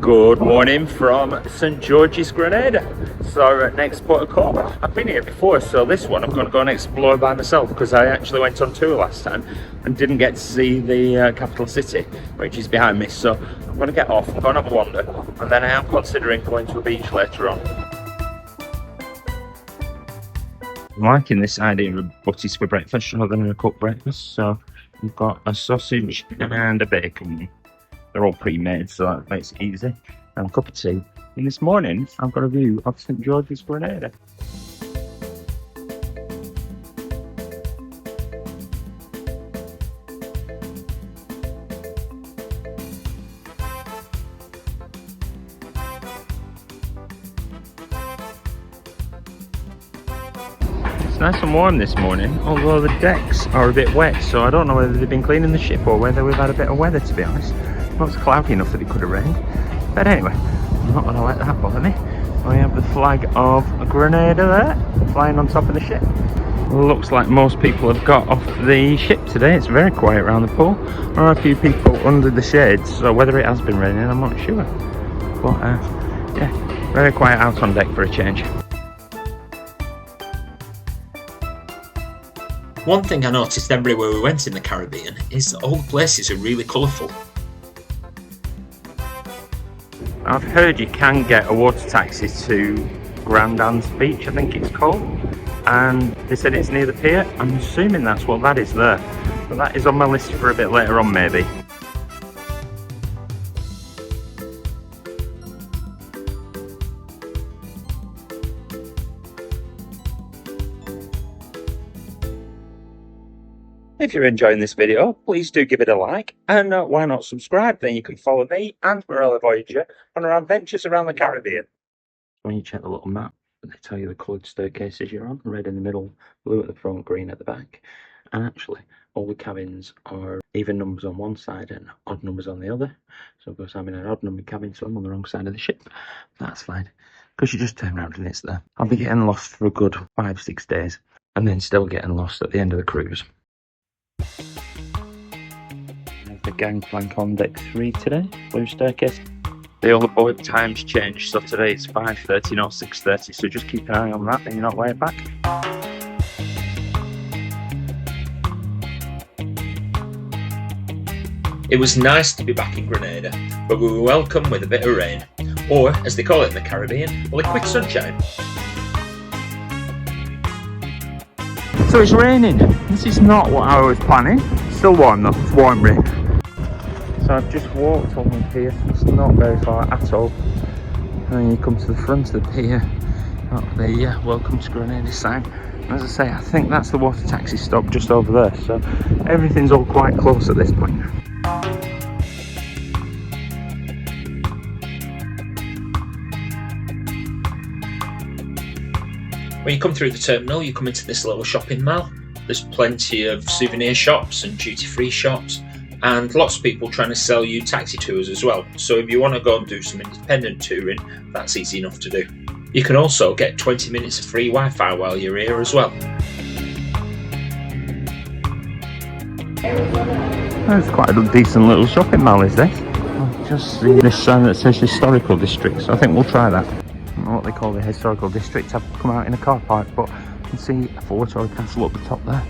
Good morning from St George's, Grenada. So next port of call. I've been here before, so this one I'm going to go and explore by myself because I actually went on tour last time and didn't get to see the capital city, which is behind me. So I'm going to get off, I'm going to have a wander, and then I am considering going to a beach later on. I'm liking this idea of butties for breakfast rather than a cooked breakfast. So we've got a sausage and a bacon. They're all pre-made, so that makes it easy. And a cup of tea. And this morning, I've got a view of St George's, Grenada. It's nice and warm this morning, although the decks are a bit wet, so I don't know whether they've been cleaning the ship or whether we've had a bit of weather, to be honest. It looks cloudy enough that it could have rained. But anyway, I'm not going to let that bother me. We have the flag of Grenada there, flying on top of the ship. Looks like most people have got off the ship today. It's very quiet around the pool. There are a few people under the shades, so whether it has been raining, I'm not sure. But yeah, very quiet out on deck for a change. One thing I noticed everywhere we went in the Caribbean is that all the places are really colourful. I've heard you can get a water taxi to Grand Anse Beach, I think it's called, and they said it's near the pier. I'm assuming that's what that is there, but that is on my list for a bit later on maybe. If you're enjoying this video, please do give it a like, and why not subscribe? Then you can follow me and Marella Voyager on our adventures around the Caribbean. When you check the little map, they tell you the coloured staircases you're on: red in the middle, blue at the front, green at the back. And actually, all the cabins are even numbers on one side and odd numbers on the other. So of course I'm in an odd number cabin, so I'm on the wrong side of the ship. That's fine, because you just turn around and it's there. I'll be getting lost for a good 5-6 days, and then still getting lost at the end of the cruise. The gangplank on deck 3 today, blue staircase. The all aboard times changed, so today it's 5:30, not 6:30, so just keep an eye on that and you're not way back. It was nice to be back in Grenada, but we were welcome with a bit of rain, or as they call it in the Caribbean, liquid sunshine. So it's raining. This is not what I was planning. Still warm though, it's warm rain. So I've just walked on the pier, it's not very far at all. And then you come to the front of the pier, got the Welcome to Grenada sign. And as I say, I think that's the water taxi stop just over there, so everything's all quite close at this point. When you come through the terminal, you come into this little shopping mall. There's plenty of souvenir shops and duty-free shops, and lots of people trying to sell you taxi tours as well. So if you want to go and do some independent touring, that's easy enough to do. You can also get 20 minutes of free Wi-Fi while you're here as well. That's quite a decent little shopping mall, is this? I've just seen this sign that says historical district, so I think we'll try that. I don't know what they call the historical district. I've come out in a car park, but you can see a fort or a castle up the top there.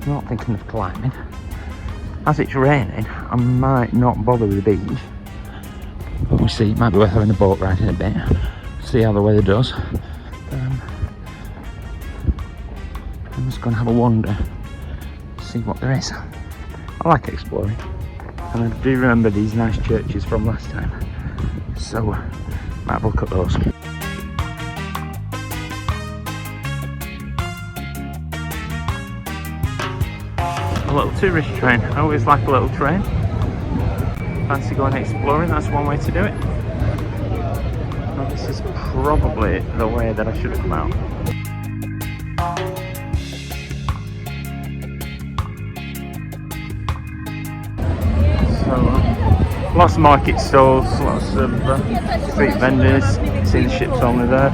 I'm not thinking of climbing. As it's raining, I might not bother with the beach. But we'll see, it might be worth having a boat ride in a bit. See how the weather does. I'm just going to have a wander, see what there is. I like exploring, and I do remember these nice churches from last time, so might have a look at those. A little tourist train. I always like a little train. Fancy going exploring, that's one way to do it. Well, this is probably the way that I should have come out. So, lots of market stalls, lots of street vendors. You can see the ships only there.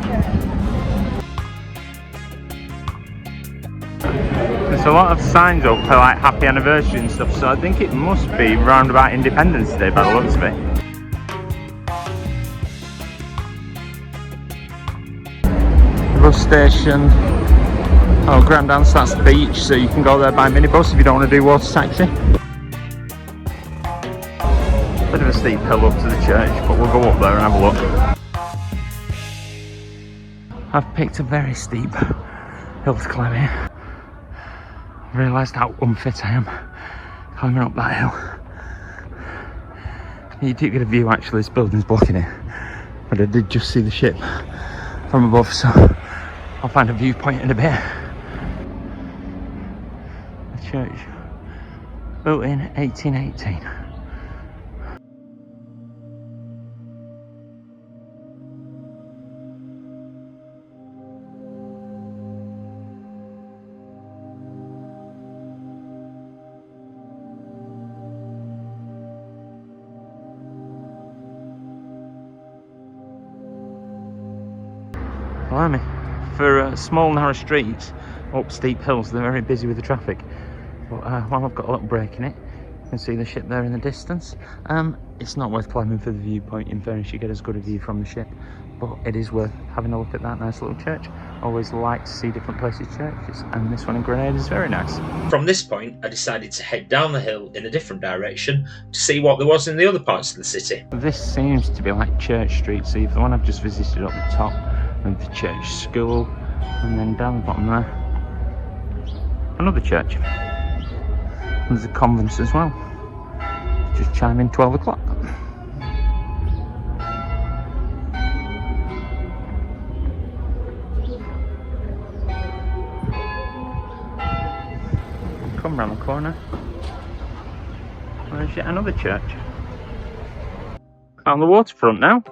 There's a lot of signs up for like happy anniversary and stuff, so I think it must be round about Independence Day by the looks of it. minibus station. Oh, Grand Anse, that's the beach, so you can go there by minibus if you don't want to do water taxi. Bit of a steep hill up to the church, but we'll go up there and have a look. I've picked a very steep hill to climb here. I realised how unfit I am climbing up that hill. You do get a view actually, this building's blocking it, but I did just see the ship from above, so I'll find a viewpoint in a bit. The church, built in 1818. Blimey, for small narrow streets up steep hills, they're very busy with the traffic. But while I've got a little break in it, you can see the ship there in the distance. It's not worth climbing for the viewpoint, in fairness, you get as good a view from the ship, but it is worth having a look at that nice little church. Always like to see different places' churches, and this one in Grenada is very nice. From this point, I decided to head down the hill in a different direction to see what there was in the other parts of the city. This seems to be like Church Street, so the one I've just visited up the top, and the church school, and then down the bottom there, another church. There's a convent as well. Just chiming 12 o'clock. Come round the corner. There's yet another church. On the waterfront now.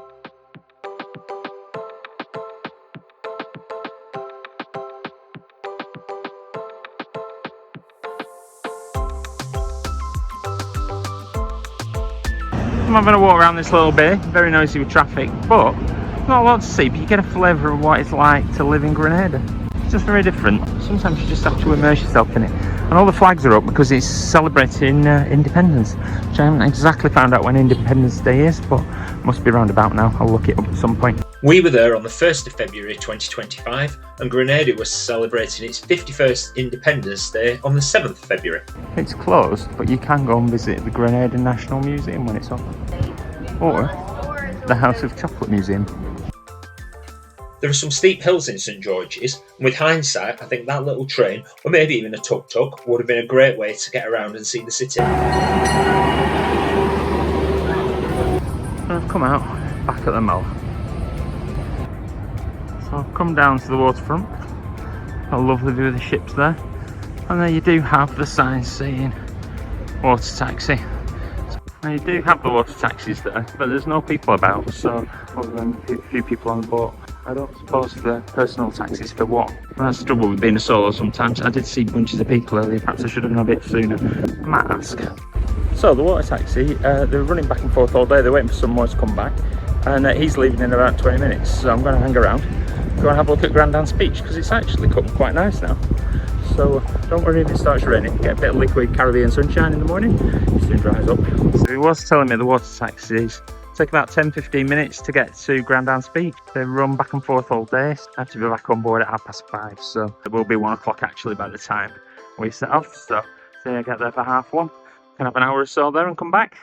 I'm having a walk around this little bay, very noisy with traffic, but not a lot to see, but you get a flavour of what it's like to live in Grenada. It's just very different. Sometimes you just have to immerse yourself in it. And all the flags are up because it's celebrating independence, which I haven't exactly found out when Independence Day is, but must be round about now. I'll look it up at some point. We were there on the 1st of February 2025, and Grenada was celebrating its 51st Independence Day on the 7th of February. It's closed, but you can go and visit the Grenada National Museum when it's open, or the House of Chocolate Museum. There are some steep hills in St George's, and with hindsight, I think that little train, or maybe even a tuk-tuk, would have been a great way to get around and see the city. I've come out back at the mall. So I've come down to the waterfront. Got a lovely view of the ships there. And there you do have the signs saying water taxi. Now you do have the water taxis there, but there's no people about, so other than a few people on the boat. I don't suppose the personal taxis for what? I struggle with being a solo sometimes. I did see bunches of people earlier, perhaps I should have done a bit sooner. I might ask. So the water taxi, they're running back and forth all day, they're waiting for some more to come back. And he's leaving in about 20 minutes, so I'm going to hang around. Go and have a look at Grand Anse Beach, because it's actually looking quite nice now. So don't worry if it starts raining, get a bit of liquid Caribbean sunshine in the morning, it soon dries up. So he was telling me the water taxis take about 10-15 minutes to get to Grand Anse Beach. They run back and forth all day. I have to be back on board at 5:30, so it will be 1 o'clock actually by the time we set off. So say I get there for 1:30, can have an hour or so there and come back.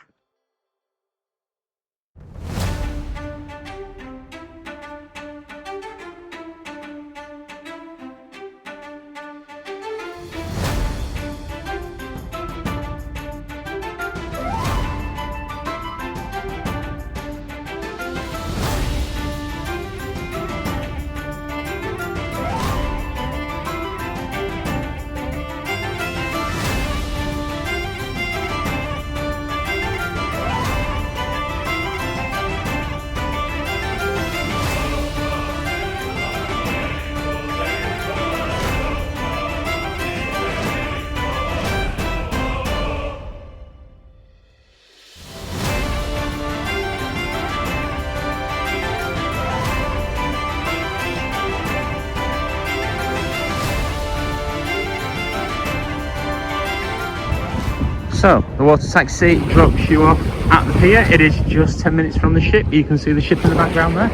So, the water taxi drops you off at the pier. It is just 10 minutes from the ship. You can see the ship in the background there.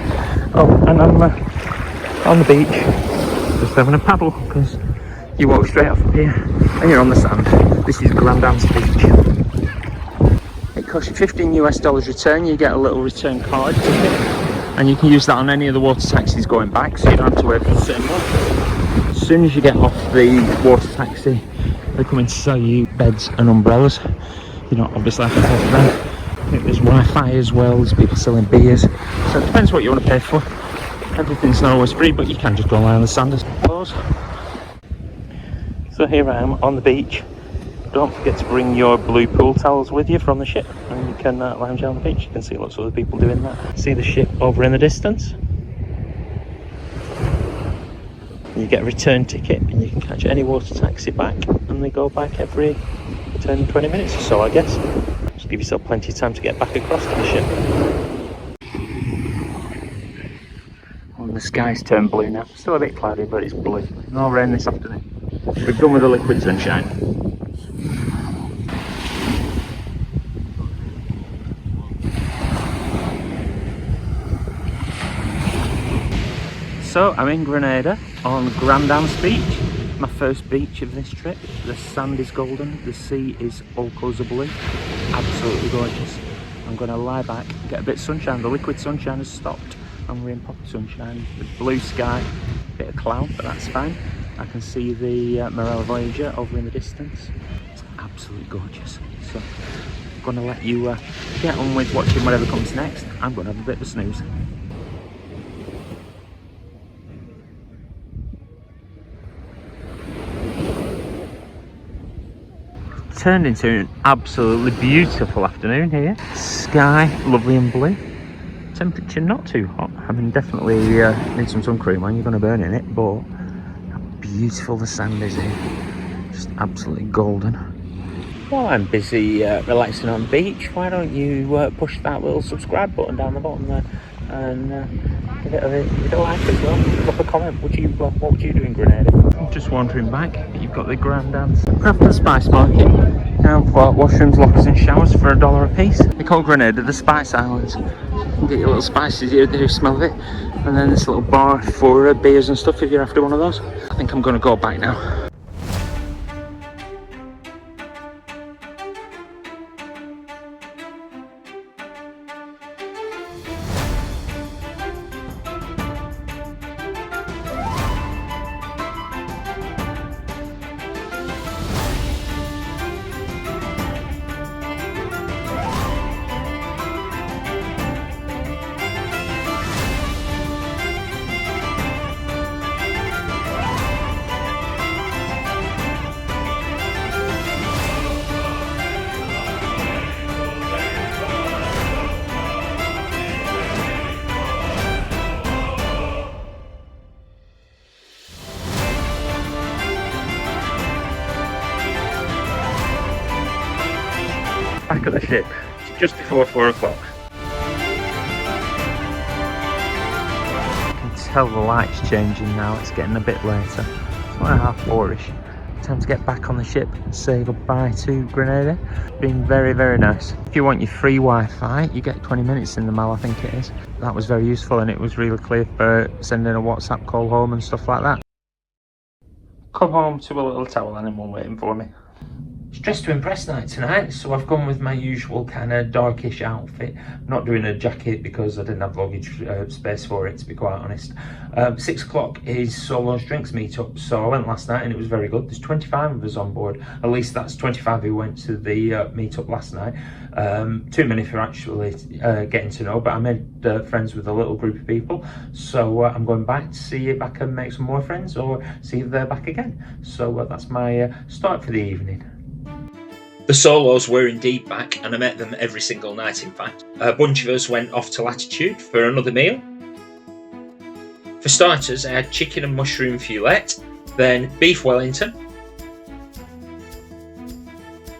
Oh, and I'm on the beach. having a paddle because you walk straight off here and you're on the sand. This is Grand Anse Beach. It costs you $15 return. You get a little return card ticket, and you can use that on any of the water taxis going back, so you don't have to wait for the same one. As soon as you get off the water taxi, they come in to sell you beds and umbrellas. You don't obviously have to pay for them. I think there's Wi-Fi as well, there's people selling beers, so it depends what you want to pay for. Everything's not always free, but you can just go lie on the sand, I suppose. So here I am on the beach. Don't forget to bring your blue pool towels with you from the ship, and you can lounge on the beach. You can see lots of other people doing that. See the ship over in the distance? You get a return ticket and you can catch any water taxi back, and they go back every 10, 20 minutes or so, I guess. Just give yourself plenty of time to get back across to the ship. Well, the sky's turned blue now. Still a bit cloudy, but it's blue. No rain this afternoon. We've done with the liquid sunshine. So I'm in Grenada on Grand Anse Beach, my first beach of this trip. The sand is golden, the sea is all colours of blue, absolutely gorgeous. I'm going to lie back, get a bit of sunshine. The liquid sunshine has stopped and we're in proper sunshine. The blue sky, a bit of cloud, but that's fine. I can see the Marella Voyager over in the distance. It's absolutely gorgeous. So I'm going to let you get on with watching whatever comes next. I'm going to have a bit of a snooze. Turned into an absolutely beautiful afternoon here. Sky lovely and blue. Temperature not too hot. I mean, definitely need some sun cream on. You're going to burn in it, but how beautiful the sand is here. Just absolutely golden. While I'm busy relaxing on the beach, why don't you push that little subscribe button down the bottom there and give it a like as well. Drop a comment. What would you do in Grenada? I'm just wandering back. You've got the Grand Anse Craft and Spice Market. Now for washrooms, lockers and showers for $1 a piece. They call Grenada the Spice Islands. You can get your little spices here, they do smell of it. And then this little bar for beers and stuff if you're after one of those. I think I'm going to go back now. Back at the ship, it's just before 4 o'clock. I can tell the light's changing now, it's getting a bit later. It's like 4:30ish. Time to get back on the ship and say goodbye to Grenada. Been very, very nice. If you want your free Wi-Fi, you get 20 minutes in the mall, I think it is. That was very useful and it was really clear for sending a WhatsApp call home and stuff like that. Come home to a little towel animal waiting for me. It's dressed to impress night tonight, so I've gone with my usual kind of darkish outfit. I'm not doing a jacket because I didn't have luggage space for it, to be quite honest. 6 o'clock is Solo's Drinks meetup, so I went last night and it was very good. There's 25 of us on board, at least that's 25 who went to the meetup last night. Too many for actually getting to know, but I made friends with a little group of people, so I'm going back to see if I can make some more friends or see if they're back again. So that's my start for the evening. The Solos were indeed back, and I met them every single night, in fact. A bunch of us went off to Latitude for another meal. For starters, I had chicken and mushroom fillet, then beef Wellington.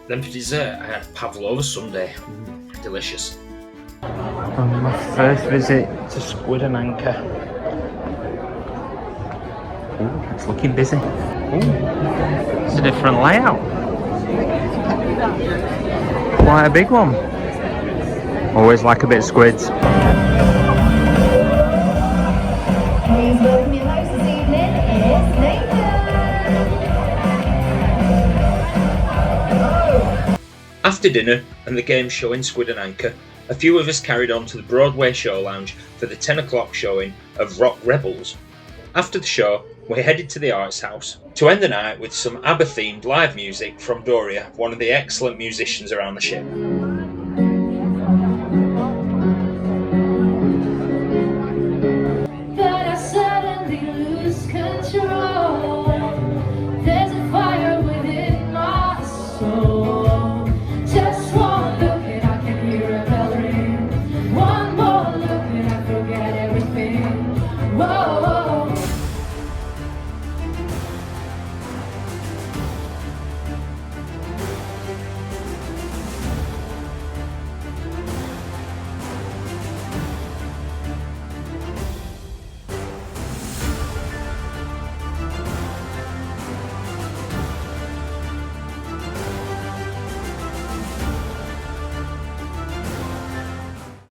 Then for dessert, I had pavlova sundae. Delicious. On my first visit to Squid Anchor. Ooh, it's looking busy. Ooh, it's a different layout. Quite a big one. Always like a bit of squids. Please welcome your host this evening is After dinner and the game show in Squid Anchor, a few of us carried on to the Broadway Show Lounge for the 10 o'clock showing of Rock Rebels. After the show, we headed to the Arts House to end the night with some ABBA-themed live music from Doria, one of the excellent musicians around the ship.